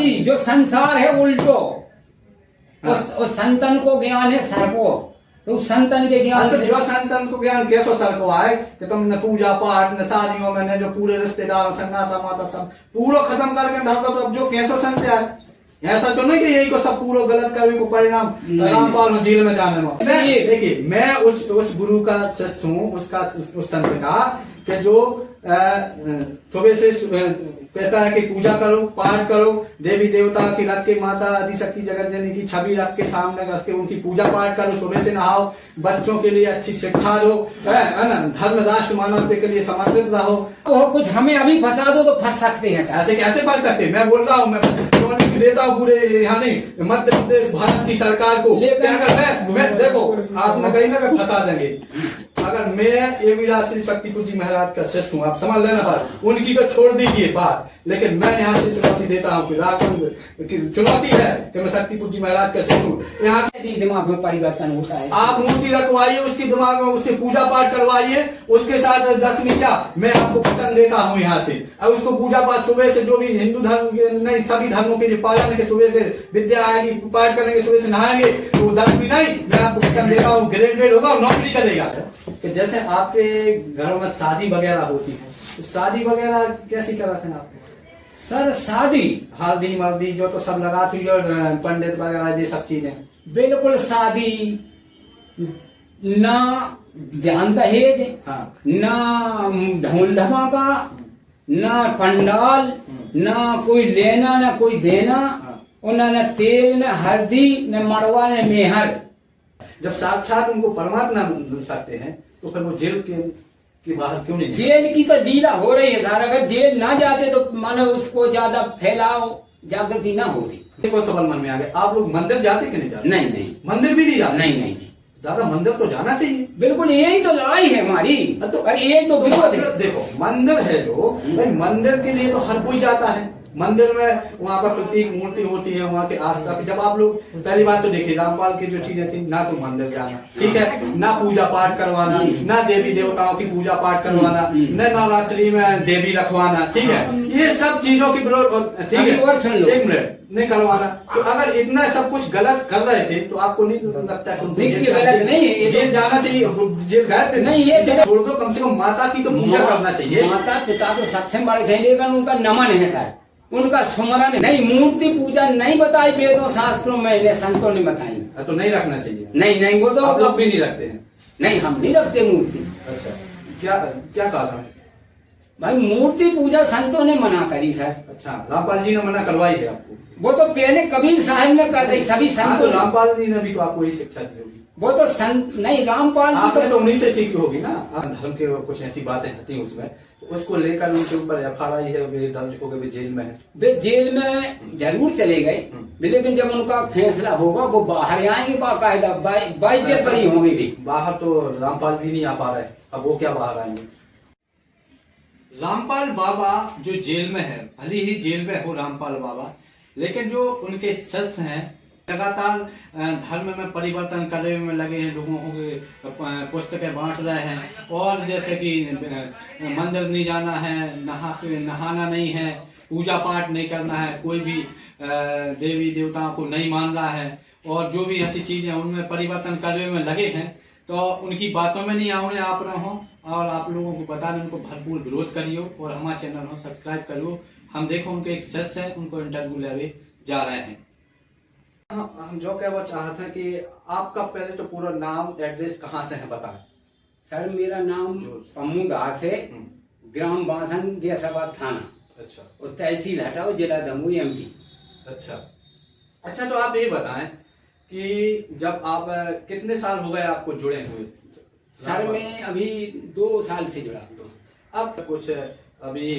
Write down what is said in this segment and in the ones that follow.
जी, जो संसार है उल्टो, उस संतन को ज्ञान है सर को, तो उस संतन के ज्ञान तो जो संतन को ज्ञान कैसो सर को आए कि तुमने पूजा पाठ न शादियों में जो पूरे रिश्तेदार संगाता माता सब पूरा खत्म करके धरता, तो अब जो कैसो संत आए? ऐसा तो नहीं कि यही को सब पूरा गलत करने को परिणाम रामपाल जेल में जाने में। देखिए मैं उस गुरु का शिष्य हूँ, उसका उस संत का, कि जो सुबह से कहता है कि पूजा करो, पाठ करो, देवी देवता की रख के, माता आदि शक्ति जगत जननी की छवि रख के सामने करके उनकी पूजा पाठ करो, सुबह से नहाओ, बच्चों के लिए अच्छी शिक्षा दो, है ना, धर्म राष्ट्र मानवता के लिए समर्पित रहो। तो कुछ हमें अभी फंसा दो तो फंस सकते हैं। ऐसे कैसे फंस सकते हैं? मैं बोल रहा हूँ, मैं देता हूँ पूरे यहाँ नहीं मध्य प्रदेश भारत की सरकार को, अगर मैं देखो आपने कहीं ना फंसा देंगे। अगर मैं ये विरासरी शक्तिपुर जी महाराज का शिष्य हूँ, आप समझ लेना बात, उनकी तो छोड़ दीजिए बात, लेकिन मैं यहाँ से चुनौती देता हूँ कि चुनौती है कि मैं शक्तिपुर जी महाराज का शिष्य हूँ। यहाँ दिमाग में परिवर्तन होता है, आप मूर्ति रखवाइए उसके दिमाग में, उससे पूजा पाठ करवाइए, उसके साथ दसवीं क्या मैं आपको वचन देता हूँ यहाँ से, और उसको पूजा पाठ सुबह से, जो भी हिंदू धर्म के नहीं सभी धर्मों के पालन के, सुबह से विद्या आएगी, पाठ करेंगे, सुबह से नहाएंगे, तो 10वीं नहीं मैं आपको वचन देता हूँ ग्रेजुएट होगा और नौकरी करेगा। कि जैसे आपके घरों में शादी वगैरह होती है, तो शादी वगैरह कैसी कराते हैं आपने? सर शादी हल्दी मल्दी जो तो सब लगाती हुई और पंडित वगैरह ये सब चीजें? बिल्कुल शादी ना ध्यान दहेज, हाँ। ना ढोल धमाका, ना पंडाल, ना कोई लेना ना कोई देना, और ना तेल न हल्दी न मड़वा न मेहर। जब साक्षात उनको परमात्मा मिल सकते हैं तो फिर वो जेल के बाहर क्यों नहीं? जेल की तो लीला हो रही है सर, अगर जेल ना जाते तो मानो उसको ज्यादा फैलाव जागृति ना होती। देखो सवाल मन में आ गया, आप लोग मंदिर जाते कि नहीं जाते? नहीं मंदिर भी नहीं जाते? नहीं दादा मंदिर तो जाना चाहिए। बिल्कुल, यही तो लड़ाई है हमारी, तो ये तो विरोध है। देखो मंदिर है जो भाई, मंदिर के लिए तो हर कोई जाता है, मंदिर में वहाँ पर प्रतीक मूर्ति होती है, वहाँ के आस्था की। जब आप लोग पहली बात तो देखिए रामपाल की जो चीजें थी, ना तो मंदिर जाना, ठीक है, ना पूजा पाठ करवाना, ना देवी देवताओं की पूजा पाठ करवाना, न नवरात्रि में देवी रखवाना, ठीक है, ये सब चीजों की विरोध, ठीक है, एक मिनट नहीं करवाना। तो अगर इतना सब कुछ गलत कर रहे थे तो आपको नहीं लगता गलत नहीं है, जेल जाना चाहिए? जेल गए नहीं, ये छोड़ दो, कम से कम माता की तो पूजा करना चाहिए। माता पिता तो सबसे बड़े थे, लेकिन उनका नमन है सर, उनका सुमरन नहीं। मूर्ति पूजा नहीं बताई वेदों शास्त्रों में, ने संतों ने बताई, तो नहीं रखना चाहिए। नहीं वो तो आप लोग भी नहीं रखते हैं? नहीं, हम नहीं रखते मूर्ति। अच्छा, क्या कारण है भाई? मूर्ति पूजा संतों ने मना करी सर। अच्छा, रामपाल जी ने मना करवाई है आपको? वो तो पहले कबीर साहब ने कर दी, सभी संतों। तो रामपाल जी ने भी तो आपको यही शिक्षा दी होगी। वो तो संत नहीं, रामपाल आपने तो उन्हीं से सीखी होगी ना, धर्म के कुछ ऐसी बातें होती हैं उसमें, तो उसको लेकर उनके ऊपर FIR है, वे दर्ज हो गए, वे जेल में है। वे जेल में जरूर चले गए, लेकिन जब उनका फैसला होगा वो बाहर आएंगे, बाकायदा बाइज्जत बरी होंगे भी। बाहर तो रामपाल भी नहीं आ पा रहे, अब वो क्या बाहर आएंगे? रामपाल बाबा जो जेल में है, भले ही जेल में हो रामपाल बाबा, लेकिन जो उनके शिष्य हैं लगातार धर्म में परिवर्तन करने में लगे हैं, लोगों को पुस्तकें बांट रहे हैं, और जैसे कि मंदिर नहीं जाना है, नहाना नहीं है, पूजा पाठ नहीं करना है, कोई भी देवी देवताओं को नहीं मान रहा है, और जो भी ऐसी चीजें उनमें परिवर्तन करने में लगे हैं, तो उनकी बातों में नहीं आने आप रहा हूँ, और आप लोगों को बता दें, उनको भरपूर विरोध करियो और हमारा चैनल हो सब्सक्राइब करियो। हम देखो उनके एक शिष्य है, उनको इंटरव्यू ले जा रहे हैं। हम जो कहना चाहते हैं कि आपका पहले तो पूरा नाम एड्रेस कहाँ से है बताएं। सर मेरा नाम पम्मू दास है, ग्राम बासन जैसाबाद थाना, अच्छा, और तहसील हटाओ, जिला दमोह, MP। अच्छा तो आप ये बताएं कि जब आप कितने साल हो गए आपको जुड़े हुए? सर मैं अभी 2 साल से जुड़ा हूँ। अब कुछ अभी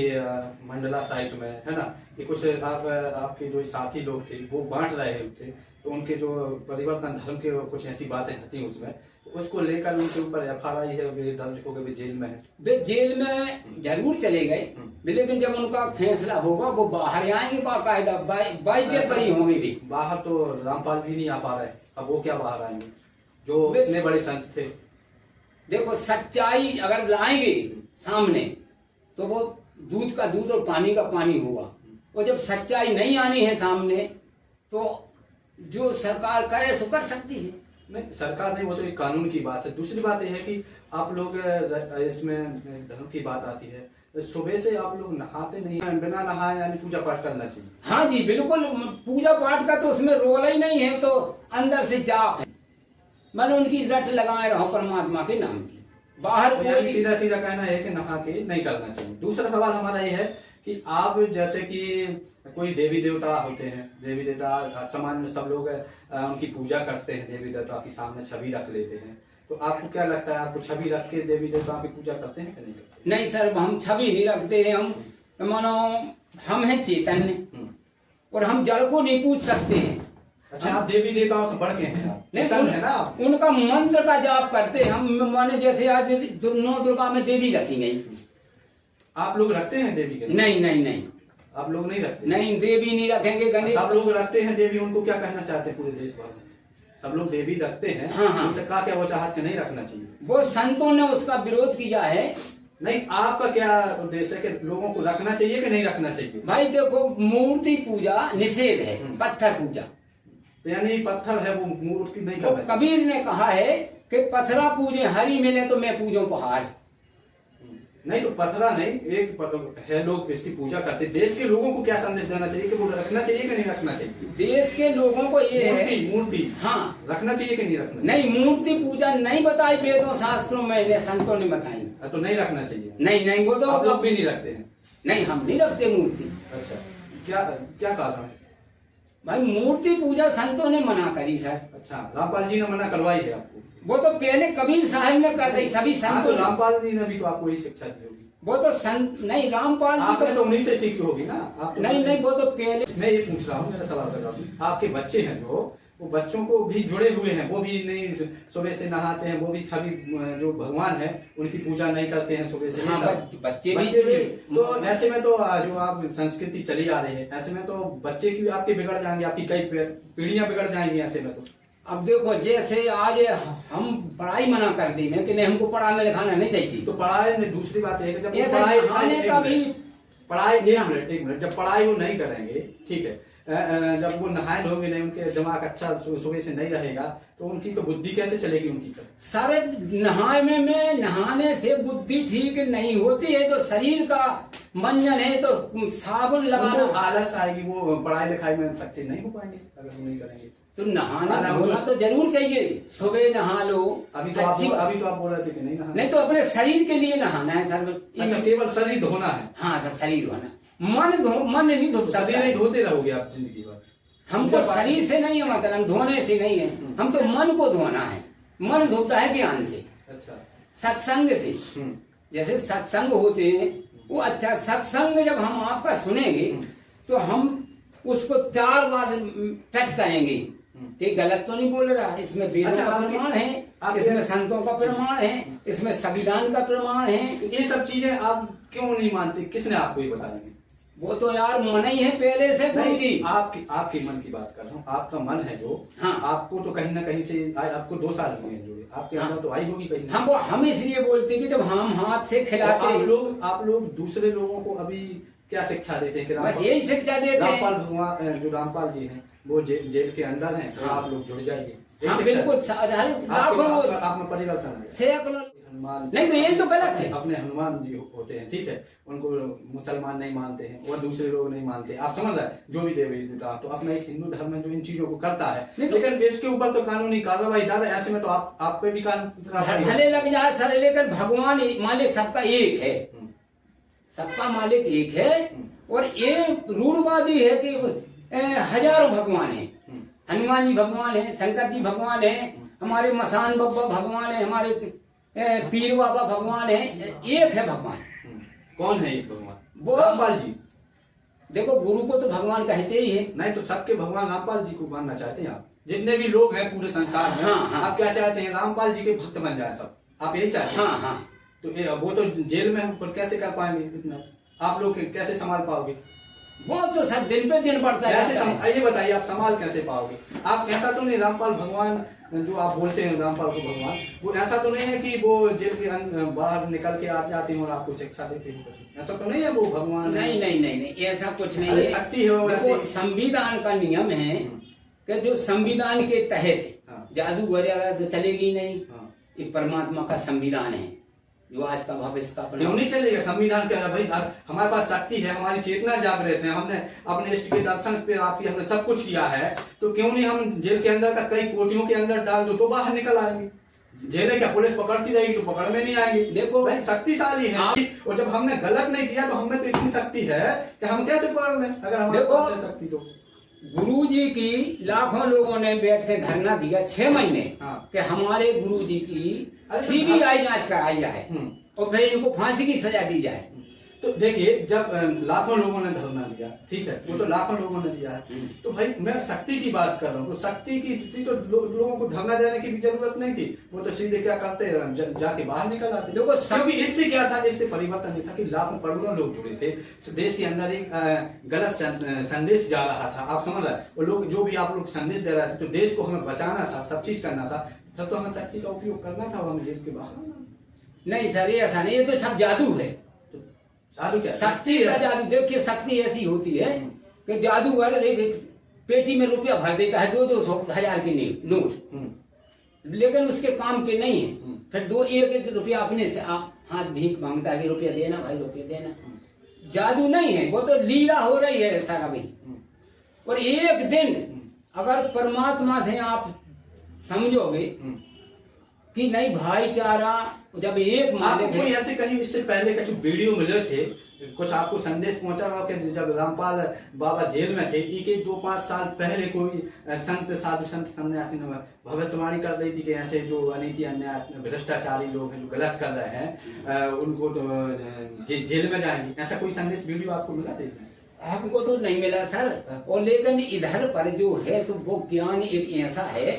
मंडला साइट में है ना, ये कुछ आपके जो साथी लोग थे वो बांट रहे थे, तो उनके जो परिवर्तन धर्म के कुछ ऐसी बातें थी उसमें, तो उसको लेकर उनके ऊपर FIR है, वे दर्ज हो गए, वे जेल में है। वे जेल में जरूर चले गए, लेकिन जब उनका फैसला होगा वो बाहर आएंगे, बाकायदा बाइज्जत बरी होंगे भी। बाहर तो रामपाल भी नहीं आ पा रहे, अब वो क्या बाहर आएंगे जो इतने बड़े संत थे? देखो सच्चाई अगर लाएंगे सामने तो वो दूध का दूध और पानी का पानी होगा, और जब सच्चाई नहीं आनी है सामने तो जो सरकार करे सो कर सकती है। नहीं, सरकार नहीं, वो तो एक कानून की बात है। दूसरी बात यह है कि आप लोग इसमें धर्म की बात आती है, सुबह से आप लोग नहाते नहीं हैं, बिना नहाए यानी पूजा पाठ करना चाहिए। हाँ जी बिल्कुल, पूजा पाठ का तो उसमें रोल ही नहीं है, तो अंदर से जाप है, मैंने उनकी रट लगाए रहो परमात्मा के नाम की। बाहर कोई सीधा सीधा कहना है कि नहा के नहीं करना चाहिए। दूसरा सवाल हमारा ये है कि आप जैसे कि कोई देवी देवता होते हैं, देवी देवता समाज में सब लोग उनकी पूजा करते हैं, देवी देवता की सामने छवि रख लेते हैं, तो आपको क्या लगता है, आपको छवि रख के देवी देवता की पूजा करते हैं कि नहीं करते? नहीं सर, हम छवि नहीं रखते हैं। हम मानो हम हैं चैतन्य और हम जड़ को नहीं पूछ सकते हैं। अच्छा, आप देवी देवताओं से बढ़ के हैं, आप नहीं चैतन्य है ना आप? उनका मंत्र का जाप करते हैं हम। माने जैसे आज 9 दुर्गा में देवी रखी गई, आप लोग रखते हैं देवी के? नहीं नहीं नहीं, आप लोग नहीं रखते? नहीं देवी नहीं रखेंगे। गणेश सब लोग रखते हैं देवी, उनको क्या कहना चाहते हैं पूरे देश भर में? सब लोग देवी रखते हैं, हाँ, हाँ। उनसे कहा क्या वो चाहत के नहीं रखना चाहिए? वो संतों ने उसका विरोध किया है। नहीं, आपका क्या उद्देश्य है कि लोगों को रखना चाहिए कि नहीं रखना चाहिए? भाई देखो, मूर्ति पूजा निषेध है, पत्थर पूजा तो यानी पत्थर है वो मूर्ति नहीं वो करना चाहिए। कबीर ने कहा है कि पत्थरा पूजे हरी मिले तो मैं पूजो पहाड़। नहीं तो पत्थरा नहीं, एक है लोग इसकी पूजा करते। देश के लोगों को क्या संदेश देना चाहिए कि वो रखना चाहिए कि नहीं रखना चाहिए? देश के लोगों को ये है मूर्ति हाँ रखना चाहिए कि नहीं रखना? नहीं, मूर्ति पूजा नहीं बताई वेदों शास्त्रों में, संतों ने बताई। तो नहीं रखना चाहिए? नहीं नहीं, वो तो आप लोग भी नहीं रखते हैं? नहीं, हम नहीं रखते मूर्ति। अच्छा, क्या क्या कारण है? भाई मूर्ति पूजा संतों ने मना करी सर। अच्छा, रामपाल जी ने मना करवाई है आपको? वो तो पहले कबीर साहब ने कर दी, सभी हाँ, संतों तो ने। रामपाल जी ने भी तो आपको यही शिक्षा दी होगी। वो तो संत नहीं, रामपाल जी आपने तो उन्हीं से सीखी होगी ना आप? नहीं नहीं, वो तो पहले। मैं ये पूछ रहा हूँ, मेरा सवाल कर रहा हूँ, आपके बच्चे हैं जो, वो बच्चों को भी जुड़े हुए हैं, वो भी नहीं सुबह से नहाते हैं, वो भी छवि जो भगवान है उनकी पूजा नहीं करते हैं सुबह से। हाँ, बच्चे भी तो ऐसे में तो जो आप संस्कृति चली आ रही है, ऐसे में तो बच्चे की आपके बिगड़ जाएंगे, आपकी कई पीढ़ियां बिगड़ जाएंगी ऐसे में तो। अब देखो, जैसे आज हम पढ़ाई मना कर दी है कि नहीं, हमको पढ़ाना लिखाना नहीं चाहिए, तो पढ़ाई में दूसरी बात है कि जब ऐसे पढ़ाई नहाने का भी पढ़ाई एक मिनट जब पढ़ाई वो नहीं करेंगे, ठीक है, जब वो नहाए धोएंगे नहीं, उनके दिमाग अच्छा सुबह से नहीं रहेगा, तो उनकी तो बुद्धि कैसे चलेगी उनकी? सारे नहाने से बुद्धि ठीक नहीं होती है, तो शरीर का मंजन है तो साबुन लगाना। आलस आएगी, वो पढ़ाई लिखाई में सक्सेस नहीं हो पाएंगे अगर वो नहीं करेंगे। तो नहाना धोना तो जरूर चाहिए, सुबह नहा लो। अभी तो आप बोल रहे थे कि नहीं नहाना? नहीं, तो अपने शरीर के लिए नहाना है सर। अच्छा, केवल शरीर धोना है? हाँ, तो शरीर धोना, मन नहीं धो सकता। शरीर नहीं धोते रहोगे आप जिंदगी भर? हमको शरीर से नहीं है मतलब, धोने से नहीं है, हम तो मन को धोना है। मन धोता है ज्ञान से, अच्छा, सत्संग से। जैसे सत्संग होते हैं वो, अच्छा सत्संग जब हम आपका सुनेंगे तो हम उसको 4 बार टच करेंगे कि गलत तो नहीं बोल रहा, इसमें वेदों का प्रमाण है, इसमें संतों का प्रमाण है, इसमें संविधान का प्रमाण है। ये सब चीजें आप क्यों नहीं मानते? किसने आपको ये बताएंगे? वो तो यार मन ही है पहले से गुरु जी। आपके मन की बात कर रहा हूँ, आपका मन है जो, हाँ। आपको तो कहीं ना कहीं से आपको 2 साल हुए हैं जुड़े, आपके अंदर तो आई होगी कहीं। हम इसलिए बोलते कि जब हम हाथ से खिलाते आप लोग दूसरे लोगों को अभी क्या शिक्षा देते हैं? बस यही शिक्षा देते हैं। रामपाल भगवान जो रामपाल जी हैं वो जेल के अंदर हैं, तो आप लोग जुड़ जाइए। हाँ, बिल्कुल आप में परिवर्तन है। हनुमान नहीं तो यही तो गलत है। अपने हनुमान जी होते हैं, ठीक है, उनको मुसलमान नहीं मानते हैं और दूसरे लोग नहीं मानते, आप समझ रहे हैं? जो भी देवी देवता, तो अपना एक हिंदू धर्म में जो इन चीजों को करता है, लेकिन इसके ऊपर तो कानूनी कार्रवाई डाले, ऐसे में तो आप पे भी कानून भले लग जाए सर, लेकिन भगवान मालिक सबका एक है, सबका मालिक एक है। और ये रूढ़वादी है कि हजारों भगवान है, हनुमान जी भगवान है, शंकर जी भगवान है, हमारे मसान बाबा भगवान है, हमारे पीर बाबा भगवान है, एक है भगवान। कौन है एक भगवान? वो रामपाल जी। देखो, गुरु को तो भगवान कहते ही है। नहीं तो सबके भगवान रामपाल जी को मानना चाहते हैं आप? जितने भी लोग हैं पूरे संसार में, हाँ। आप क्या चाहते हैं? रामपाल जी के भक्त बन जाए सब, आप यही चाहते हैं? हाँ। तो वो तो जेल में हम कैसे कर पाएंगे इतना? आप लोग कैसे संभाल पाओगे? वो तो सब दिन पे दिन बढ़ता ऐसे जाता है। ये बताइए आप संभाल कैसे पाओगे? आप ऐसा तो नहीं, रामपाल भगवान जो आप बोलते हैं रामपाल को भगवान, वो ऐसा तो नहीं है कि वो जेल के बाहर निकल के आप जाते हैं और आपको शिक्षा देते हैं, ऐसा तो नहीं है वो भगवान? नहीं नहीं नहीं नहीं, ऐसा कुछ नहीं अरे है। शक्ति है वो देखो, ऐसी। संविधान का नियम है कि जो संविधान के तहत हाँ। जादू वगैरह तो चलेगी नहीं। हाँ। ये परमात्मा का संविधान है जो आज का भविष्य का क्यों अपना। नहीं चलेगा? संविधान क्या है भाई? हमारे पास शक्ति है, हमारी चेतना जागृत है, हमने अपने इष्ट के दर्शन पे आपकी हमने सब कुछ किया है, तो क्यों नहीं हम जेल के अंदर का कई कोटियों के अंदर डाल दो तो बाहर निकल आएंगे? जेल है क्या? पुलिस पकड़ती रहेगी तो पकड़ में नहीं आएंगे। देखो, भाई शक्तिशाली है और जब हमने गलत नहीं किया तो हमें तो इतनी शक्ति है कि हम कैसे पकड़ लें अगर हमारे देखो, पास है शक्ति तो। गुरुजी की लाखों लोगों ने बैठ के धरना दिया 6 महीने हाँ। कि हमारे गुरुजी की अरे सीबीआई जांच कराई जाए और फिर इनको फांसी की सजा दी जाए। तो देखिए, जब लाखों लोगों ने धरना दिया, ठीक है, वो तो लाखों लोगों ने दिया है, तो भाई मैं शक्ति की बात कर रहा हूँ, तो शक्ति की थी तो लोगों को धरना देने की भी जरूरत नहीं थी, वो तो सीधे क्या करते जाके बाहर निकल आते। देखो, क्योंकि इससे क्या था, इससे परिवर्तन नहीं था कि लाखों करोड़ों लोग जुड़े थे, देश के अंदर एक गलत संदेश जा रहा था, आप समझ रहे, वो लोग जो भी आप लोग संदेश दे रहे थे, तो देश को हमें बचाना था, सब चीज करना था, तब तो हमें शक्ति का उपयोग करना था, हमें जेल के बाहर। नहीं सर, ये ऐसा नहीं, ये तो सब जादू है। जादू क्या? शक्ति का जादू। देखिए, शक्ति ऐसी होती है कि जादूगर एक पेटी में रुपया भर देता है 200-200 के नोट, लेकिन उसके काम के नहीं है। फिर 1-1 रुपया अपने से हाथ भीख मांगता है कि रुपया देना भाई, रुपया देना। जादू नहीं है, वो तो लीला हो रही है सारा भाई। और एक दिन अगर परमात्मा से आप समझोगे कि नहीं भाईचारा, जब एक मालिक कोई है। ऐसे कहीं इससे पहले का जो वीडियो मिले थे, कुछ आपको संदेश पहुंचा रहा कि जब रामपाल बाबा जेल में थे, 1-2-5 साल पहले कोई संत साधु संत सन्यासी ने भविष्यवाणी कर दी थी कि ऐसे जो अनीति अन्याय भ्रष्टाचारी लोग हैं जो गलत कर रहे हैं उनको तो जेल में जाएंगे, ऐसा कोई संदेश वीडियो आपको मिला थे? आपको तो नहीं मिला सर। और लेकिन इधर पर जो है तो वो ज्ञान एक ऐसा है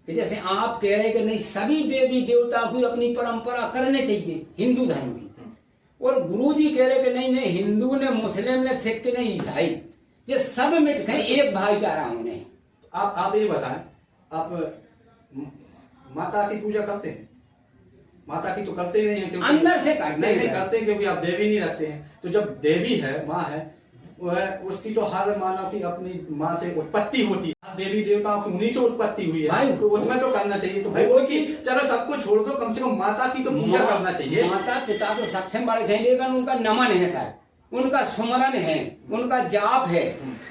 कि जैसे आप कह रहे कि नहीं, सभी देवी देवता को अपनी परंपरा करने चाहिए हिंदू धर्म की, और गुरुजी कह रहे कि नहीं नहीं, हिंदू ने, मुस्लिम ने, सिख ने, ईसाई, ये सब मिट गए, एक भाईचारा होने। आप ये बताएं, आप माता की पूजा करते हैं? माता की तो करते ही नहीं है, क्योंकि अंदर से करते नहीं हैं। करते क्योंकि आप देवी नहीं रखते हैं। तो जब देवी है, माँ है, उसकी तो हर मानव की अपनी माँ से उत्पत्ति होती है, देवी देवताओं की उन्हीं से उत्पत्ति हुई है, तो उसमें तो करना चाहिए। तो भाई कि चलो सबको छोड़ दो, कम से कम माता की तो पूजा करना चाहिए। माता पिता तो सबसे बड़े हैं, लेकिन उनका नमन है सर, उनका सुमरन है, उनका जाप है।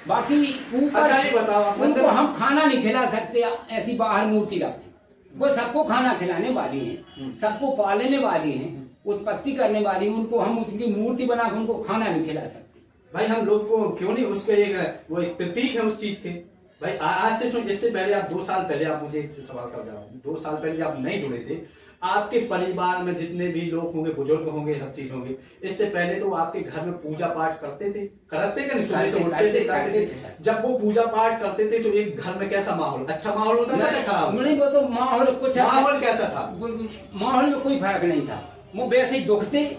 बाकी ऊपर अच्छा ये बताओ, उनको हम खाना नहीं खिला सकते, ऐसी बाहर मूर्ति रखते। वो सबको खाना खिलाने वाली है, सबको पालने वाली है, उत्पत्ति करने वाली, उनको हम उसकी मूर्ति बनाकर उनको खाना नहीं खिला सकते। भाई हम लोग को क्यों नहीं उसके वो एक प्रतीक है उस चीज के। भाई आज से तो, इससे पहले आप 2 साल पहले, आप मुझे एक सवाल का जवाब, 2 साल पहले आप नहीं जुड़े थे, आपके परिवार में जितने भी लोग होंगे, बुजुर्ग होंगे, हर चीज होंगे, इससे पहले तो आपके घर में पूजा पाठ करते थे, करते कि नहीं? सुबह से उठते थे, करते थे। जब वो पूजा पाठ करते थे तो एक घर में कैसा माहौल, अच्छा माहौल होता था या खराब? नहीं, वो तो माहौल कुछ, माहौल कैसा था? माहौल में कोई फर्क नहीं था, वो वैसे ही दुखते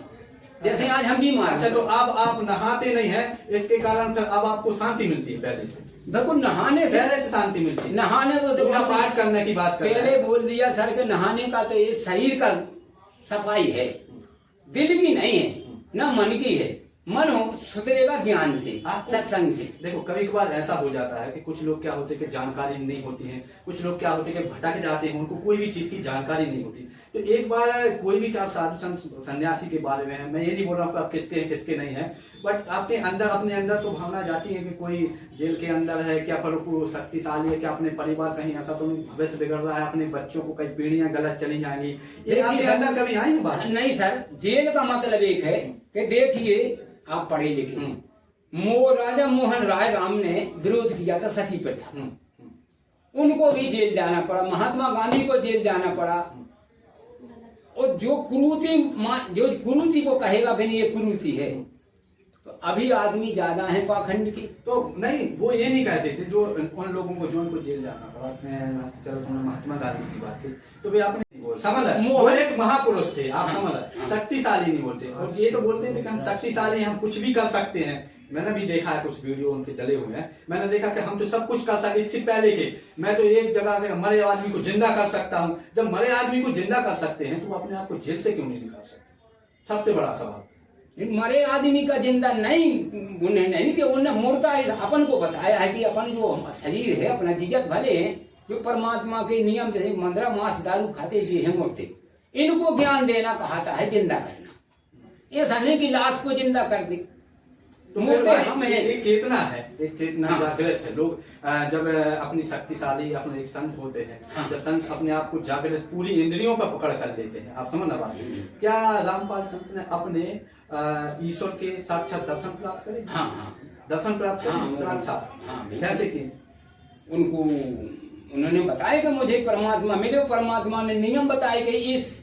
जैसे आज हम भी मार। अच्छा, तो अब आप नहाते नहीं है, इसके कारण फिर अब आपको शांति मिलती है? पहले से देखो, नहाने से पहले से शांति मिलती है? नहाने तो देखो, पूजा पाठ करने की बात कर रहे हैं। पहले बोल दिया सर के नहाने का तो ये शरीर का सफाई है, दिल की नहीं है, ना मन की है। मन हो सुधरेगा ज्ञान से, सत्संग से। देखो, कभी कभार ऐसा हो जाता है कि कुछ लोग क्या होते हैं कि जानकारी नहीं होती है, कुछ लोग क्या होते हैं कि भटक जाते हैं, उनको कोई भी चीज की जानकारी नहीं होती। तो एक बार कोई भी चार साधु संत सन्यासी के बारे में, मैं ये नहीं बोल रहा हूँ आप किसके हैं किसके नहीं है, बट आपके अंदर, अपने अंदर तो भावना जाती है कि कोई जेल के अंदर है, क्या पर को शक्तिशाली है, क्या अपने परिवार कहीं ऐसा तो नहीं भविष्य बिगड़ रहा है, अपने बच्चों को कई पीढ़ियां गलत चली जाएंगी, ये आपके अंदर कभी आई बात? नहीं सर, जेल का मतलब एक है कि देखिए, आप पढ़े लिखे, राजा मोहन राय राम ने विरोध किया था सती प्रथा, उनको भी जेल जाना पड़ा, महात्मा गांधी को जेल जाना पड़ा। और जो कुरीति को कहेगा भाई ये कुरीति है, तो अभी आदमी ज्यादा है पाखंड के। तो नहीं, वो ये नहीं कहते थे जो उन लोगों को जो उनको जेल जाना पड़ा। चलो तुमने महात्मा गांधी की बात की, तो भाई आपने समझ रहे, वो एक महापुरुष थे, आप समझ रहे, शक्तिशाली नहीं बोलते। और ये तो बोलते थे कि हम शक्तिशाली, हम कुछ भी कर सकते हैं, मैंने भी देखा है कुछ वीडियो उनके डले हुए हैं। मैंने देखा कि हम तो सब कुछ कर सकते, इससे पहले के मैं तो एक जगह के मरे आदमी को जिंदा कर सकता हूं। जब मरे आदमी को जिंदा कर सकते हैं तो अपने आप को जेल से क्यों नहीं निकाल सकते? सबसे बड़ा सवाल। मरे आदमी का जिंदा नहीं, उन्हें नहीं कि उन्हें मुर्दा अपन को बताया है कि अपन जो शरीर है अपना जिगत भले है, जो परमात्मा के नियम जैसे मंदरा मांस दारू खाते जी है मुर्दे, इनको ज्ञान देना कहता है जिंदा करना। ऐसा नहीं कि लाश को जिंदा कर दे। तो हम एक चेतना है, एक चेतना जागृत है। लोग जब अपनी शक्तिशाली अपने एक संत होते हैं, जब संत अपने आप को जागृत पूरी इंद्रियों पर पकड़ कर लेते हैं, आप समझ ना बात। क्या रामपाल संत ने अपने ईश्वर के साक्षात दर्शन प्राप्त करे? दर्शन प्राप्त करे साक्षात। कैसे किए? उनको उन्होंने बताया कि मुझे परमात्मा मिले, परमात्मा ने नियम बताए कि इस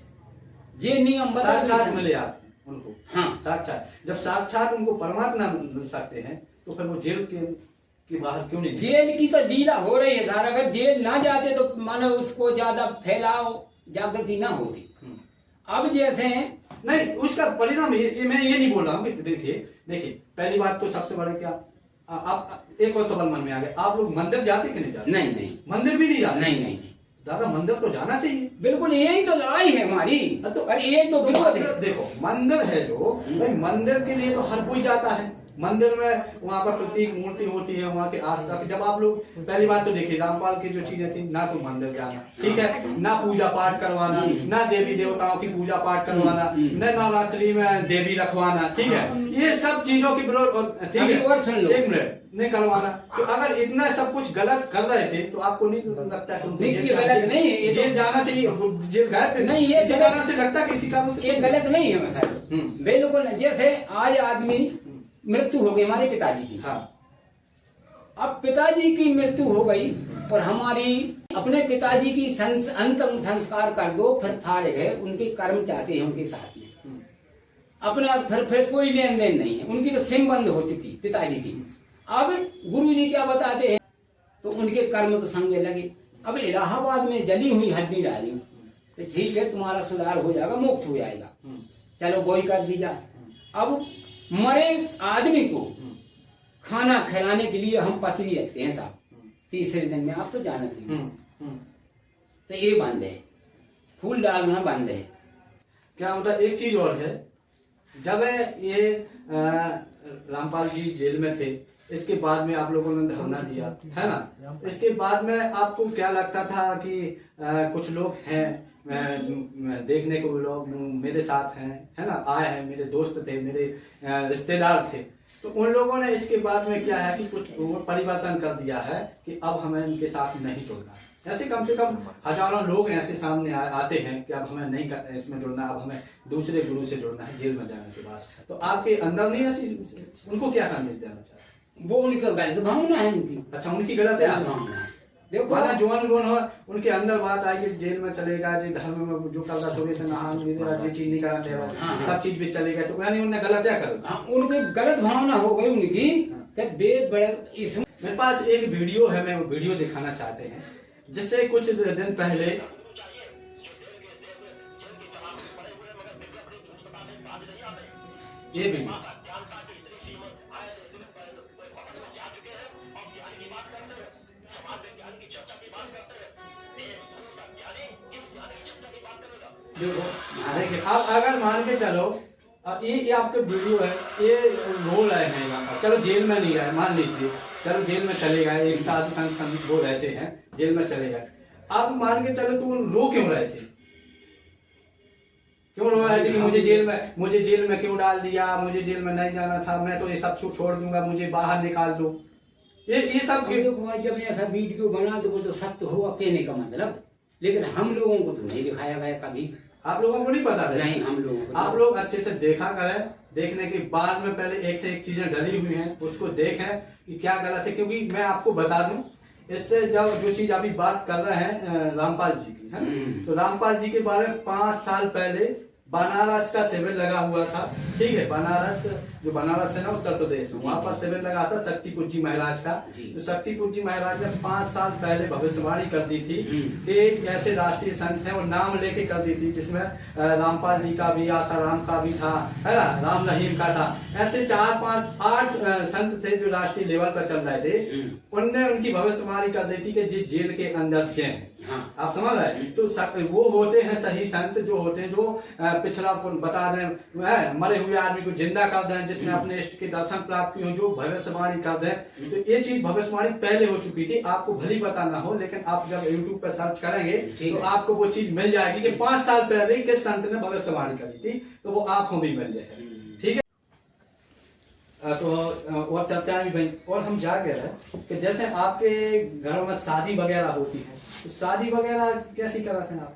ये नियम साक्षात मिले आप उनको। हाँ, साक्षात। जब साक्षात उनको परमात्मा मिल सकते हैं तो फिर वो जेल के बाहर क्यों नहीं? जेल की तो लीला हो रही है सर। अगर जेल ना जाते तो मानो उसको ज्यादा फैलाव जागृति ना होती। अब जैसे नहीं, उसका परिणाम मैं ये नहीं बोल रहा हूँ। देखिए पहली बात तो सबसे बड़े क्या, आप एक और सवाल मन में आ गया, आप लोग मंदिर जाते कि नहीं जाते? नहीं, मंदिर भी नहीं जाते? नहीं दादा, मंदिर तो जाना चाहिए। बिल्कुल, यही तो लड़ाई है हमारी। तो अरे ये तो विरोध है। देखो मंदिर है जो भाई, मंदिर के लिए तो हर कोई जाता है। मंदिर में वहाँ पर प्रतीक मूर्ति होती है, वहाँ के आस्था की। जब आप लोग पहली बात तो देखिए, रामपाल की जो चीजें थी, ना तो मंदिर जाना, ठीक है, ना पूजा पाठ करवाना, ना देवी देवताओं की पूजा पाठ करवाना, न नवरात्रि में देवी रखवाना, ठीक है, ये सब चीजों की विरोध, ठीक है, एक मिनट नहीं करवाना। तो अगर इतना सब कुछ गलत कर रहे थे तो आपको नहीं लगता है गलत नहीं है? जेल जाना चाहिए? जेल गए पे नहीं, ये कारण से लगता है किसी कारण से ये गलत नहीं है सर। बिल्कुल नहीं। जैसे आज आदमी मृत्यु हो गई हमारे पिताजी की, अब पिताजी की मृत्यु हो गई और हमारी अपने पिताजी की अंतिम संस्कार कर दो, फिर फारिग है, उनके कर्म चाहते हैं उनके साथ में, अपना फिर कोई लेन देन नहीं है, उनकी तो सिम बंद हो चुकी पिताजी की। अब गुरुजी क्या बताते हैं, तो उनके कर्म तो संगे लगे। अब इलाहाबाद में जली हुई हड्डी डाली तो ठीक है, तुम्हारा सुधार हो जाएगा, मुक्त हो जाएगा, चलो वही कर दी जाए। अब मरे आदमी को खाना खिलाने के लिए हम पचरी रखते हैं साहब, तीसरे दिन में, आप तो जानते हैं, तो ये बंद है, फूल डालना बंद है। क्या मतलब एक चीज और है, जब ये रामपाल जी जेल में थे, इसके बाद में आप लोगों ने धरना दिया है ना, इसके बाद में आपको क्या लगता था कि कुछ लोग हैं देखने को, लोग मेरे साथ हैं, है ना, आए हैं, मेरे दोस्त थे, मेरे रिश्तेदार थे, तो उन लोगों ने इसके बाद में क्या है कि कुछ परिवर्तन कर दिया है कि अब हमें इनके साथ नहीं जुड़ना। ऐसे कम से कम हजारों लोग ऐसे सामने आते हैं कि अब हमें नहीं इसमें जुड़ना, अब हमें दूसरे गुरु से जुड़ना है जेल में जाने के बाद। तो आपके अंदर नहीं ऐसी, उनको क्या संदेश देना चाहते? वो उनका गलत भावना है उनकी। अच्छा, उनकी गलत है भावना है। देखो जवान गुण हो, उनके अंदर बात आई कि जेल में चलेगा जी, धर्म में जो कर रहा सुबह से नहान जो चीज नहीं करा दे रहा, सब चीज भी चलेगा, तो यानी उन्होंने गलत क्या कर, उनकी गलत भावना हो गई उनकी। इसमें मेरे पास एक वीडियो है, मैं वो वीडियो दिखाना चाहते हैं, जिससे कुछ दिन पहले ये वीडियो देखिए, आप अगर मान के चलो ये आपके वीडियो है, ये रो रहे हैं यहाँ पर, चलो जेल में नहीं गए, मान लीजिए, चलो जेल में चले गए, एक साधु संत वो रहते हैं, जेल में चले गए, आप मान के चलो तो रो क्यों रहे थे? क्यों रो रहे थे कि मुझे जेल में क्यों डाल दिया, मुझे जेल में नहीं जाना था, मैं तो ये सब छोड़ दूंगा, मुझे बाहर निकाल दो, ये सब। जब ऐसा वीडियो बना तो वो तो सत्य होगा कहने का मतलब, लेकिन हम लोगों को तो नहीं दिखाया गया कभी। आप लोगों को नहीं पता? नहीं, हम लोगों को। आप लोग अच्छे से देखा करें, देखने के बाद में पहले एक से एक चीजें डली हुई हैं उसको देखें कि क्या गलत है, क्योंकि मैं आपको बता दूं, इससे जब जो चीज अभी बात कर रहे हैं रामपाल जी की, है तो रामपाल जी के बारे में 5 साल पहले बनारस का शिविर लगा हुआ था, ठीक है, बनारस जो बनारस है ना उत्तर प्रदेश में, वहाँ पर शिविर लगा था शक्तिपुर जी महाराज का। तो शक्तिपुर जी महाराज ने 5 साल पहले भविष्यवाणी कर दी थी कि ऐसे राष्ट्रीय संत हैं, वो नाम लेके कर दी थी, जिसमें रामपाल जी का भी, आसाराम का भी था, है ना, राम रहीम का था। ऐसे 4, 5, 8 संत थे जो राष्ट्रीय लेवल पर चल रहे थे। उनने उनकी भविष्यवाणी कर दी थी कि जी जेल के अंदर हैं। हाँ। आप समझ रहे? तो वो होते हैं सही संत, जो होते हैं जो पिछला बता रहे हैं, मरे हुए आदमी को जिंदा कर दें, जिसने अपने इष्ट के दर्शन प्राप्त किए, जो भविष्यवाणी कर दें। तो ये चीज भविष्यवाणी पहले हो चुकी थी, आपको भली पता ना हो, लेकिन आप जब YouTube पर सर्च करेंगे तो आपको वो चीज मिल जाएगी कि 5 साल पहले किस संत ने भविष्यवाणी करी थी, तो वो आंखों भी मिल जाएगी। ठीक है। तो और चर्चाएं भी बनी, और हम जाके रहे कि जैसे आपके घरों में शादी वगैरह होती है, तो शादी वगैरह कैसी कराते हैं आप?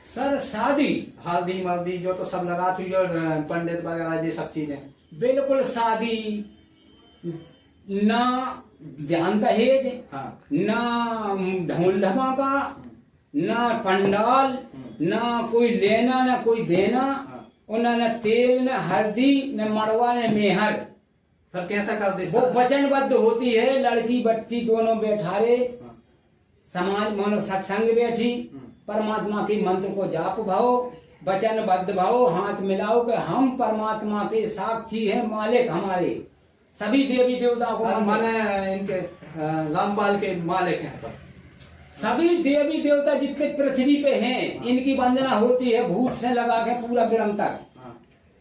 सर शादी हल्दी मल्दी जो तो सब लगा थी, और पंडित वगैरह ये सब चीजें? बिल्कुल शादी ना ध्यान दहेज, हाँ। ना ढोल ढमाका, ना पंडाल, ना कोई लेना ना कोई देना, और ना तेल न हल्दी न मड़वा न मेहर। फिर कैसा कर दे? वो वचनबद्ध होती है, लड़की बच्ची दोनों बैठारे, समाज मानो सत्संग बैठी, परमात्मा के मंत्र को जाप भाओ, वचनबद्ध भाओ, हाथ मिलाओ कि हम परमात्मा के साक्षी हैं, मालिक हमारे सभी देवी देवताओं को माने इनके रामपाल के मालिक हैं सब। सभी देवी देवता जितने पृथ्वी पे हैं, इनकी वंदना होती है भूत से लगा के पूरा ब्रह्म तक,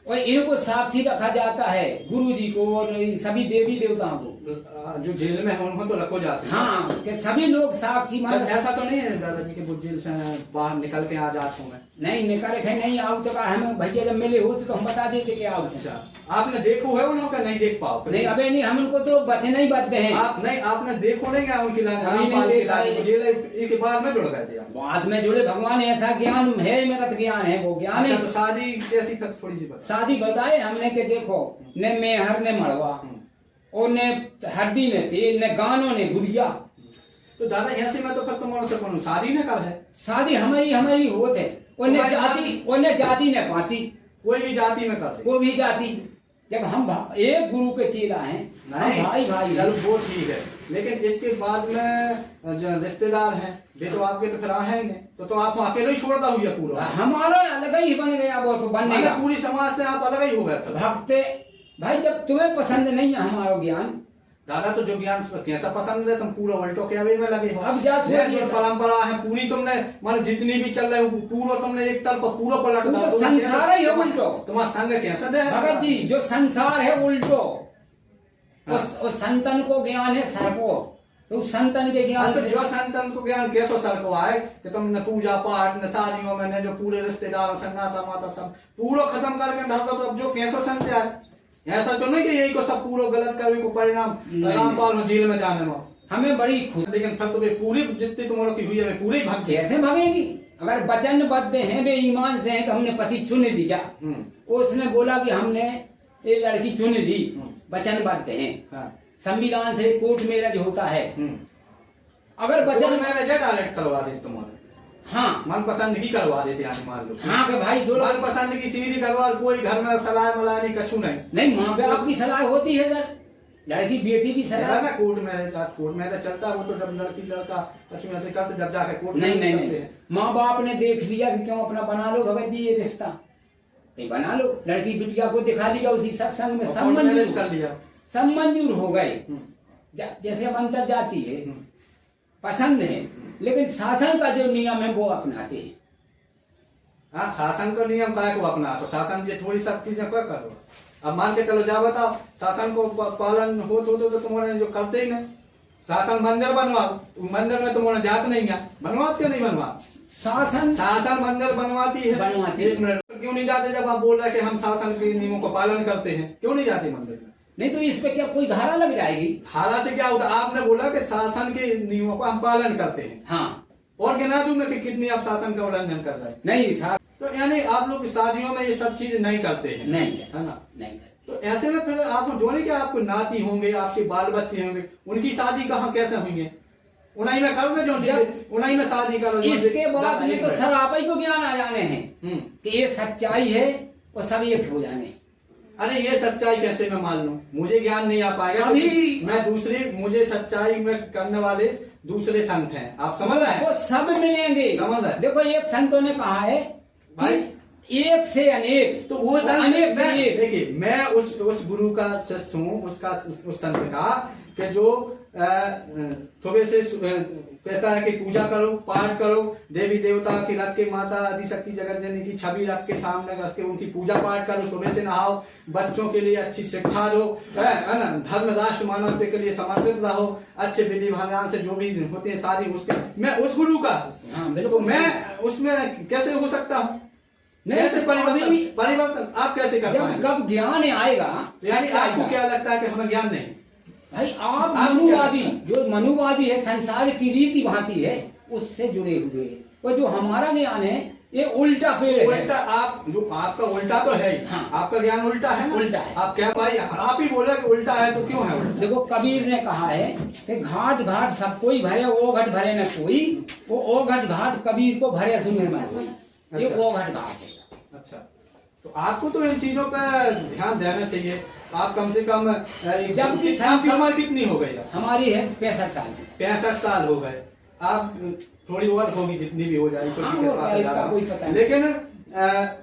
और इनको साक्षी रखा जाता है, गुरु जी को और सभी देवी देवताओं को। जो जेल में है उनको तो रखो जाते हैं। हाँ, कि सभी लोग साक्षी मान। ऐसा तो नहीं है दादाजी के वो जेल से बाहर निकल के आ जाता हूँ मैं? नहीं निकल के नहीं आओ तो हमें भैया जब मिले होते तो हम बता देते कि आओ। अच्छा, आपने देखो है उनको? नहीं देख पाओ? नहीं अबे नहीं, हम उनको तो बचने ही बचते हैं। आप नहीं, आपने देखो नहीं क्या उनकी एक बार में जुड़ गए थे? बाद में जुड़े, भगवान ऐसा ज्ञान है, मेरा तो ज्ञान है, वो ज्ञान है। तो शादी कैसी कर थोड़ी सी बता। शादी बताए हमने कि देखो, न मेहर ने मड़वा, और ने हल्दी ने तेल, ने गानों ने गुड़िया। तो दादा यहाँ से मैं तो फिर तुम्हारे से कौन शादी न कर है? शादी हमारी होते, उन्हें जाति ने पाती, कोई भी जाति में कर दे, कोई भी जाति। जब हम एक गुरु के चेला हैं, भाई भाई, चलो वो ठीक है, लेकिन इसके बाद में जो रिश्तेदार हैं ये तो आपके तो फिर आएंगे, तो आप अकेले ही छोड़ता हुआ पूरा? हमारा अलग ही बन गया, वो तो बनने का पूरी समाज से आप अलग ही हो गए भक्ते। भाई जब तुम्हें पसंद नहीं है हमारा ज्ञान, दादा तो जो ज्ञान कैसा पसंद है, तुम पूरा उल्टो क्या वे में लगे हो। अब जो परंपरा है पूरी तुमने, मान जितनी भी चल रहे हो पूरा तुमने एक तरफ पूरा पलट दो। तो संसार ही है उल्टो। तुम्हारा संग कैसा दे भगत जी, जो संसार है उल्टो, उस संतन को ज्ञान है सर को, तो संतन के ज्ञान तो जो संतन को ज्ञान कैसो सर को आए कि तुमने पूजा पाठ न शादियों में जो पूरे रिश्तेदार संगाता माता सब पूरा खत्म करके धर दो, तो अब जो कैसो संत आए? ऐसा तो नहीं कि यही को सब पूरा गलत करने को परिणाम रामपाल जेल में जाने में हमें बड़ी खुशी। लेकिन फिर तो वे पूरी जितनी तुम्हारों की हुई है वे पूरी भक्त कैसे भगेगी? अगर वचनबद्ध हैं, वे ईमान से हैं कि हमने पति चुन लिया, उसने बोला कि हमने ये लड़की चुन ली, वचनबद्ध हैं। संविधान से कोर्ट मैरिज होता है। अगर वचन मैरिज डायरेक्ट करवा दे तुम्हारे, हाँ मन पसंद की करवा देते हैं, मान लो। हाँ कि भाई जो मन पसंद की चीज ही करवा, कोई घर में सलाह मलाह नहीं, कछु नहीं माँ बाप की सलाह होती है सर, लड़की बेटी की सलाह ना। कोर्ट मैरिज चलता है, वो तो जब लड़की लड़का कछु ऐसे करते जब जाके कोर्ट नहीं माँ बाप ने देख लिया कि क्यों अपना बना लो भगत जी ये रिश्ता, नहीं बना लो। लड़की बिटिया को दिखा दिया, उसी सत्संग में सब मंजूर कर लिया, सब मंजूर हो गए। जैसे अब अंतर जाती है, पसंद है, लेकिन शासन का जो नियम है वो अपनाते हैं। हाँ, शासन का नियम काय को अपना, तो शासन ये थोड़ी सब चीजें क्या करो। अब मान के चलो जा बताओ, शासन को पालन हो तो तुम्हारे जो करते ही नहीं। शासन मंदिर बनवाओ, मंदिर में तुम्हारा जात नहीं है, बनवा क्यों नहीं बनवा? शासन मंदिर बनवाती है। एक मिनट, क्यों नहीं जाते? जब आप बोल रहे कि हम शासन के नियमों का पालन करते हैं, क्यों नहीं जाते मंदिर में? नहीं तो इस पे क्या कोई धारा लग जाएगी? धारा से क्या होता? आपने बोला कि शासन के नियमों का हम पालन करते हैं। हाँ, और गिना दूं मैं कि कितनी आप शासन का उल्लंघन कर रहे हैं? नहीं, तो यानी आप लोग शादियों में ये सब चीज नहीं करते हैं? नहीं है ना, नहीं। तो ऐसे में फिर आपको जो नहीं कि आपको नाती होंगे, आपके बाल बच्चे होंगे, उनकी शादी कहाँ कैसे हुई है? उन्हीं में कर दो, उन्हीं में शादी करो। इसके बाद में तो सर आप ही को ज्ञान आ जाने हैं कि ये सच्चाई है और सब एक हो जाने। अरे ये सच्चाई कैसे मैं मान लूं, मुझे ज्ञान नहीं आ पाएगा। अभी मैं दूसरे, मुझे सच्चाई में करने वाले दूसरे संत हैं, आप समझ रहे हैं? वो सब मिलेंगे। समझ रहे हैं? देखो एक संतों ने कहा है भाई, कि एक से अनेक, तो वो संत, अनेक से मैं एक। देखिए, मैं उस गुरु का शिष्य हूँ, उस संत का, कि जो सुबह से कहता है कि पूजा करो, पाठ करो, देवी देवता की रख के, माता आदि शक्ति जगत जननी की छवि रख के सामने रख के उनकी पूजा पाठ करो, सुबह से नहाओ, बच्चों के लिए अच्छी शिक्षा दो, है ना, धर्म राष्ट्र मानवता के लिए समर्पित रहो, अच्छे विधि विधान से जो भी होते हैं सारी उसके, मैं उस गुरु का, हाँ, तो मैं उसमें कैसे हो सकता हूँ? कैसे परिवर्तन आप कैसे कर पाएंगे? कब ज्ञान आएगा, यानी आपको क्या लगता है कि हमें ज्ञान नहीं? भाई आप मनुवादी, जो मनुवादी है, संसार की रीति भांति है, उससे जुड़े हुए हैं। और जो हमारा ज्ञान है ये उल्टा पेड़ है। उल्टा, आप जो आपका उल्टा तो है ही, हाँ। आपका ज्ञान उल्टा है ना? उल्टा है। आप क्या भाई, आप ही बोल रहे कि उल्टा है, तो क्यों है उल्टा? देखो कबीर ने कहा है कि घाट घाट सब कोई भरे, वो घट भरे न कोई, वो ओ घट घाट कबीर को भरे सुने में कोई, ये ओ घट घाट है। अच्छा, तो आपको तो इन चीजों पर ध्यान देना चाहिए। आप कम से कम जबकि आपकी उम्र कितनी हो गई? हमारी है 65 साल की। 65 साल हो गए, आप थोड़ी और होगी, जितनी भी हो जाएगी, हाँ, वो इसका कोई पता नहीं। लेकिन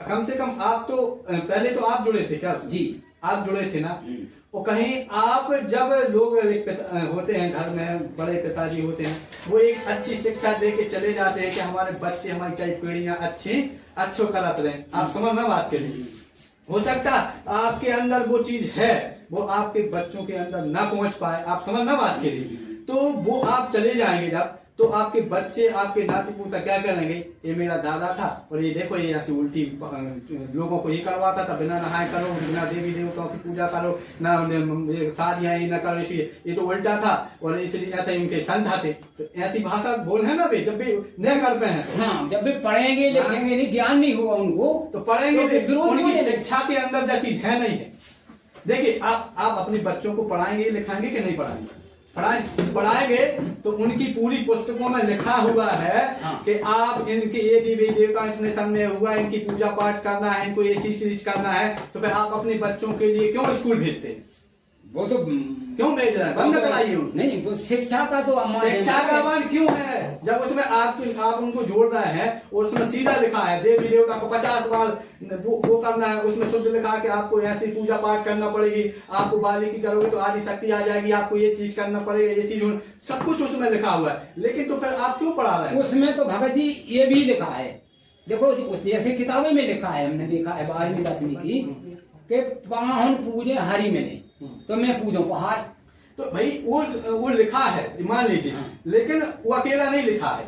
कम से कम आप तो पहले तो आप जुड़े थे क्या? जी, आप जुड़े थे ना? और कहीं आप जब लोग होते हैं घर में, बड़े पिताजी होते हैं, वो एक अच्छी शिक्षा दे के चले जाते हैं कि हमारे बच्चे, हमारी कई पीढ़ियां अच्छो करत रहे। आप समझना बात के लिए, हो सकता आपके अंदर वो चीज है, वो आपके बच्चों के अंदर ना पहुंच पाए, आप समझना बात के लिए, तो वो आप चले जाएंगे जब, तो आपके बच्चे, आपके नाती पोता क्या करेंगे? ये मेरा दादा था और ये देखो ये ऐसी उल्टी लोगों को ये करवाता था, बिना नहाए करो, बिना देवी देवताओं की पूजा करो, ना शादियां न करो, इसलिए ये तो उल्टा था और इसलिए ऐसे उनके संत थे। तो ऐसी भाषा बोल है ना भाई, जब भी नहीं कर पाए हैं तो हाँ, जब भी पढ़ेंगे लिखेंगे नहीं, ज्ञान नहीं होगा उनको, तो पढ़ेंगे तो उनकी शिक्षा के अंदर जो चीज है नहीं है। देखिए, आप अपने बच्चों को पढ़ाएंगे लिखाएंगे कि नहीं पढ़ाएंगे? पढ़ाएंगे तो उनकी पूरी पुस्तकों में लिखा हुआ है कि आप इनके ये देवी देवता इतने समय हुआ, इनकी पूजा पाठ करना है, इनको ऐसी चीज करना है, तो फिर आप अपने बच्चों के लिए क्यों स्कूल भेजते हैं? वो तो क्यों भेज रहे हैं? बंद कराइए। नहीं, वो शिक्षा का तो शिक्षा का अमान क्यों है? जब उसमें आप उनको जोड़ रहे हैं और उसमें सीधा लिखा है देवी देवता को 50 बार वो करना है, उसमें शुद्ध लिखा है कि आपको ऐसी पूजा पाठ करना पड़ेगी, आपको बाली की करोगे तो आदि शक्ति आ जाएगी, आपको ये चीज करना पड़ेगा, ये चीज सब कुछ उसमें लिखा हुआ है, लेकिन तो फिर आप क्यों पढ़ा रहे हैं? उसमें तो भगत जी ये भी लिखा है, देखो जैसे किताबें में लिखा है, हमने देखा है 12वीं 10वीं की, कि पाहुन पूजे हरि मिले तो मैं पूजो पहाड़। तो भाई वो लिखा है, मान लीजिए, लेकिन वो अकेला नहीं लिखा है,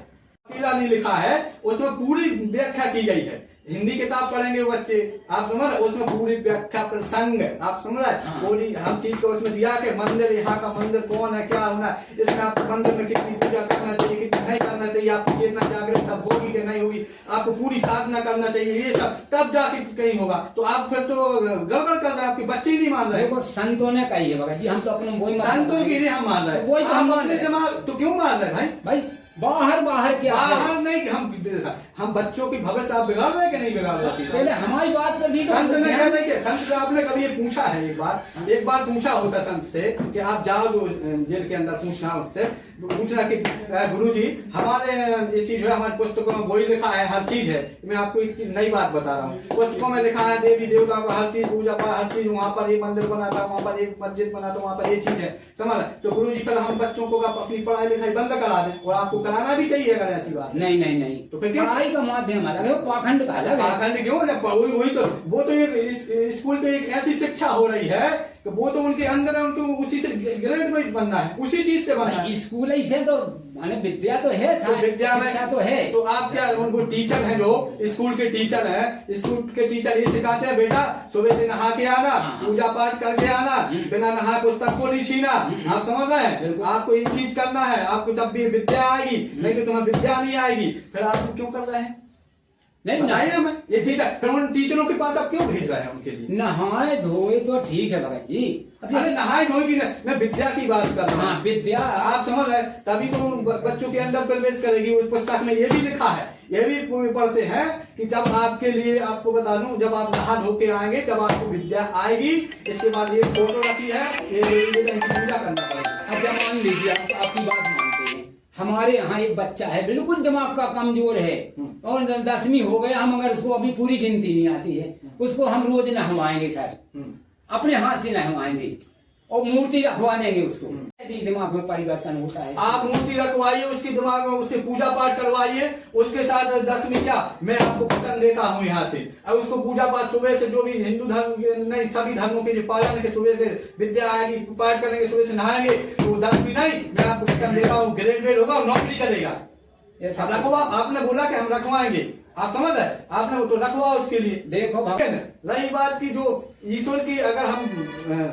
अकेला नहीं लिखा है, उसमें पूरी व्याख्या की गई है। हिंदी किताब पढ़ेंगे वो बच्चे, आप समझ रहे, उसमें पूरी व्याख्या प्रसंग, आप समझ रहे, पूरी हर चीज को उसमें दिया कि मंदिर, यहाँ का मंदिर कौन है, क्या होना है, इसमें आप मंदिर में कितनी पूजा करना चाहिए, कितनी नहीं करना चाहिए, आपकी चेतना जागृत तब होगी कि नहीं होगी, आपको पूरी साधना करना चाहिए, ये सब तब जाके कहीं होगा। तो आप फिर तो गड़बड़ कर रहे हैं, आपके बच्चे ही नहीं मान रहे। देखो संतों ने कही है भगत जी, हम तो अपने वही संतों की नहीं हम मान रहे, वही तो हम अपने दिमाग तो क्यों मान रहे भाई? भाई बाहर क्या बाहर नहीं, हम बच्चों की भविष्य आप बिगाड़ रहे हैं कि नहीं बिगाड़ रहे? पहले हमारी बात पर भी संत ने क्या नहीं किया? संत से आपने कभी ये पूछा है? एक बार पूछा होता संत से कि आप जाओ जो जेल के अंदर, पूछना उससे, पूछना कि गुरुजी हमारे ये चीज है, हमारी पुस्तकों में वही लिखा है, हर चीज है, मैं आपको एक चीज नई बात बता रहा हूँ, पुस्तकों में लिखा है देवी देवता को हर चीज पूजा पाठ, हर चीज, वहाँ पर एक मंदिर बना था, वहाँ पर एक मस्जिद बना था, वहाँ पर ये चीज है, समझ? तो गुरुजी फिर हम बच्चों को अपनी पढ़ाई लिखाई बंद करा दें, और आपको कराना भी चाहिए अगर ऐसी बात। नहीं, तो फिर पढ़ाई का माध्यम अलग है, पाखंड का अलग है। पाखंड क्यों? वही तो, वो तो एक स्कूल तो एक ऐसी शिक्षा हो रही है कि वो तो उनके अंदर है, उनको उसी से ग्रेजुएट बनना है, उसी चीज से बनना है। स्कूल ऐसे तो माने विद्या तो है, तो विद्या में तो है। तो आप क्या, उनको टीचर हैं, लोग स्कूल के टीचर हैं, स्कूल के टीचर ये सिखाते हैं, बेटा सुबह से नहा के आना, पूजा पाठ करके आना, बिना नहाए पुस्तक को नहीं छीना, आप समझ रहे हैं? आपको ये चीज करना है, आपको तब भी विद्या आएगी, नहीं तो तुम्हें विद्या नहीं आएगी। फिर आप क्यों कर रहे हैं? नहीं बताइए हमें, ये टीचर, फिर उन टीचरों के पास आप क्यों भेज रहे हैं उनके लिए? नहाए धोए तो ठीक है भगत जी, अरे नहाए धोए की मैं विद्या की बात कर रहा हूँ। विद्या आप समझ रहे हैं, तभी तो उन बच्चों के अंदर प्रवेश करेगी। उस पुस्तक में ये भी लिखा है ये भी पढ़ते हैं कि जब आपके लिए, आपको बता दूं, जब आप नहा धो के आएंगे, जब आपको विद्या आएगी, इसके बाद ये फोटो रखी है, ये इनकी पूजा करना पड़ेगा। अच्छा मान लीजिए आप आपकी बात मानते हैं, हमारे यहाँ एक बच्चा है बिल्कुल दिमाग का कमजोर है और 10वीं हो गया, हम अगर उसको अभी पूरी गिनती नहीं आती है, उसको हम रोज नहवाएंगे सर, अपने हाथ से नहवाएंगे और मूर्ति रखवा देंगे उसको, दिमाग में परिवर्तन होता है। आप मूर्ति रखवाइए उसके दिमाग में, उससे पूजा पाठ करवाइए, उसके साथ 10वीं क्या, मैं आपको वचन देता हूँ यहाँ से, और उसको पूजा पाठ सुबह से, जो भी हिंदू धर्म के नहीं सभी धर्मों के जो पालन के, सुबह से विद्या आएगी, पाठ करेंगे, सुबह से नहाएंगे, तो 10वीं नहीं, मैं आपको वचन देता हूँ ग्रेजुएट होगा और नौकरी करेगा। ऐसा रखवा, आपने बोला कि हम रखवाएंगे, आप समझ रहे, आपने वो तो रखवा उसके लिए। देखो रही बात की जो ईश्वर की अगर हम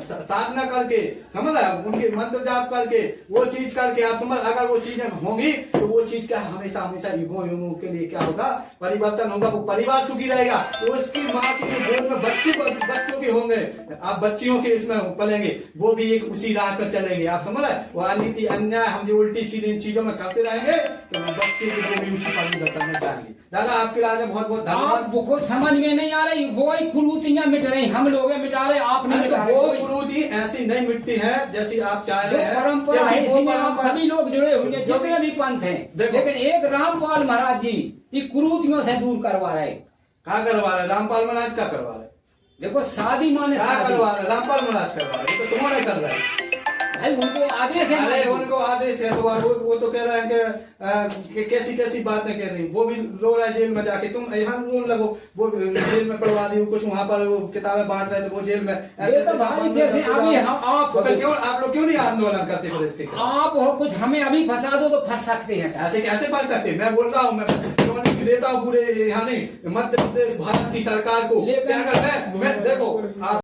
साधना करके, समझ रहे, उनके मंत्र जाप करके, वो चीज करके, आप समझ, अगर वो चीजें होंगी तो वो चीज का हमेशा हमेशा युगों के लिए क्या होगा, परिवर्तन होगा, वो परिवार सुखी रहेगा, तो उसकी माँ की जो गोद में बच्चों के होंगे, आप बच्चियों के इसमें पलेंगे, वो भी एक उसी राह पर चलेंगे, आप समझ रहे, वो अनीति अन्याय हम जो उल्टी सीधी चीजों में करते रहेंगे तो बच्चे को भी उसी परिवर्तन में जाएंगे। दादा आपके लिए बहुत बहुत धन्यवाद। आपको समझ में नहीं आ रही, वो कुरूतियां मिट रही, हम लोग मिटा रहे, आप नहीं मिटा रहे। वो कुरूति ऐसी नहीं मिटती है जैसी आप चाह रहे हैं। परंपरा है, इसी में आप सभी लोग जुड़े हुए हैं, जितने भी पंथ हैं, देखो। लेकिन एक रामपाल महाराज जी ये कुरूतियों से दूर करवा रहे। क्या करवा रहे रामपाल महाराज, क्या करवा रहे, देखो शादी माने क्या शादी। करवा रहे रामपाल महाराज, करवा रहे, ये तो तुम्हारे कर रहे हैं। भाई उनको आदेश है, अरे उनको आदेश है तो वो तो कह रहे हैं कि कैसी कैसी बातें कह रही, वो भी रो रहा है जेल में जाके, तुम यहाँ रोने लगो, वो जेल में पढ़वा दी, कुछ वहाँ पर वो किताबें बांट रहे थे, वो जेल में ये तो भाई जैसे अभी आप क्यों, आप लोग क्यों नहीं आंदोलन करते फिर इसके खिलाफ? आप हो कुछ हमें अभी फंसा दो तो फंस सकते हैं सर। ऐसे कैसे फंस सकते हैं? मैं बोल रहा हूँ, मैं देता हूँ पूरे यहाँ नहीं, मध्य प्रदेश भारत की सरकार को, लेकिन अगर मैं देखो आप